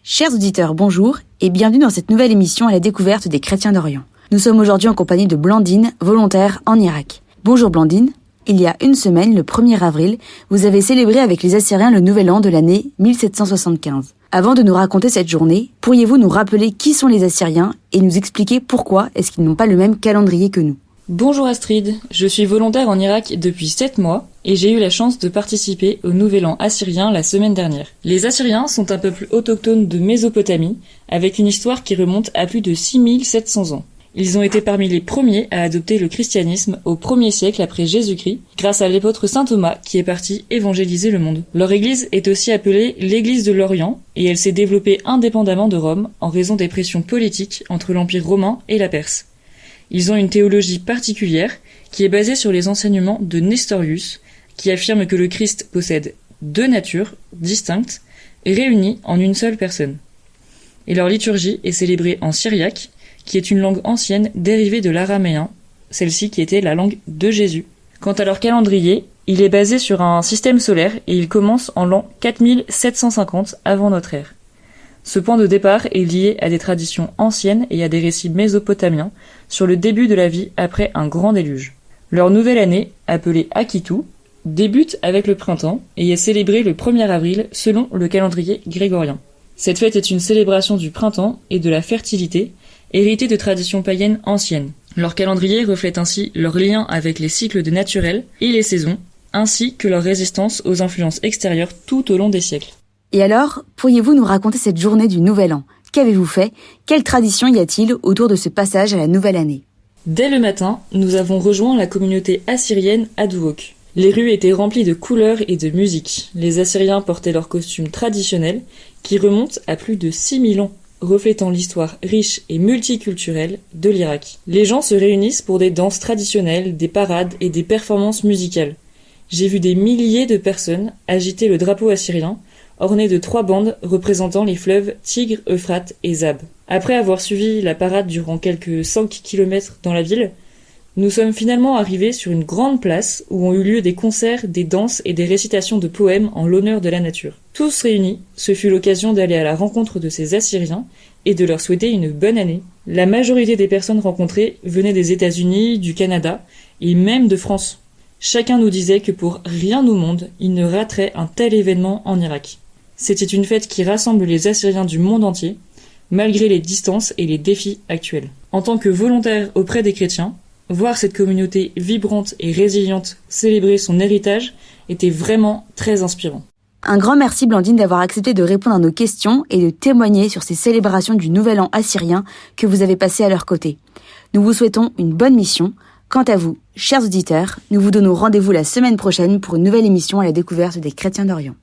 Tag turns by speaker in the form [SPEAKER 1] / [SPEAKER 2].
[SPEAKER 1] Chers auditeurs, bonjour et bienvenue dans cette nouvelle émission à la découverte des chrétiens d'Orient. Nous sommes aujourd'hui en compagnie de Blandine, volontaire en Irak. Bonjour Blandine, il y a une semaine, le 1er avril, vous avez célébré avec les Assyriens le nouvel an de l'année 1775. Avant de nous raconter cette journée, pourriez-vous nous rappeler qui sont les Assyriens et nous expliquer pourquoi est-ce qu'ils n'ont pas le même calendrier que nous ?
[SPEAKER 2] Bonjour Astrid, je suis volontaire en Irak depuis 7 mois et j'ai eu la chance de participer au Nouvel An assyrien la semaine dernière. Les Assyriens sont un peuple autochtone de Mésopotamie avec une histoire qui remonte à plus de 6700 ans. Ils ont été parmi les premiers à adopter le christianisme au 1er siècle après Jésus-Christ grâce à l'apôtre saint Thomas qui est parti évangéliser le monde. Leur église est aussi appelée l'église de l'Orient et elle s'est développée indépendamment de Rome en raison des pressions politiques entre l'Empire romain et la Perse. Ils ont une théologie particulière qui est basée sur les enseignements de Nestorius, qui affirme que le Christ possède deux natures distinctes et réunies en une seule personne. Et leur liturgie est célébrée en syriaque, qui est une langue ancienne dérivée de l'araméen, celle-ci qui était la langue de Jésus. Quant à leur calendrier, il est basé sur un système solaire et il commence en l'an 4750 avant notre ère. Ce point de départ est lié à des traditions anciennes et à des récits mésopotamiens sur le début de la vie après un grand déluge. Leur nouvelle année, appelée Akitu, débute avec le printemps et est célébrée le 1er avril selon le calendrier grégorien. Cette fête est une célébration du printemps et de la fertilité, héritée de traditions païennes anciennes. Leur calendrier reflète ainsi leur lien avec les cycles de naturels et les saisons, ainsi que leur résistance aux influences extérieures tout au long des siècles.
[SPEAKER 1] Et alors, pourriez-vous nous raconter cette journée du Nouvel An ? Qu'avez-vous fait ? Quelle tradition y a-t-il autour de ce passage à la nouvelle année ?
[SPEAKER 2] Dès le matin, nous avons rejoint la communauté assyrienne à Duhok. Les rues étaient remplies de couleurs et de musique. Les Assyriens portaient leurs costumes traditionnels qui remontent à plus de 6000 ans, reflétant l'histoire riche et multiculturelle de l'Irak. Les gens se réunissent pour des danses traditionnelles, des parades et des performances musicales. J'ai vu des milliers de personnes agiter le drapeau assyrien, orné de 3 bandes représentant les fleuves Tigre, Euphrate et Zab. Après avoir suivi la parade durant quelques 5 km dans la ville, nous sommes finalement arrivés sur une grande place où ont eu lieu des concerts, des danses et des récitations de poèmes en l'honneur de la nature. Tous réunis, ce fut l'occasion d'aller à la rencontre de ces Assyriens et de leur souhaiter une bonne année. La majorité des personnes rencontrées venaient des États-Unis, du Canada et même de France. Chacun nous disait que pour rien au monde, il ne raterait un tel événement en Irak. C'était une fête qui rassemble les Assyriens du monde entier, malgré les distances et les défis actuels. En tant que volontaire auprès des chrétiens, voir cette communauté vibrante et résiliente célébrer son héritage était vraiment très inspirant.
[SPEAKER 1] Un grand merci Blandine d'avoir accepté de répondre à nos questions et de témoigner sur ces célébrations du Nouvel An assyrien que vous avez passées à leur côté. Nous vous souhaitons une bonne mission. Quant à vous, chers auditeurs, nous vous donnons rendez-vous la semaine prochaine pour une nouvelle émission à la découverte des chrétiens d'Orient.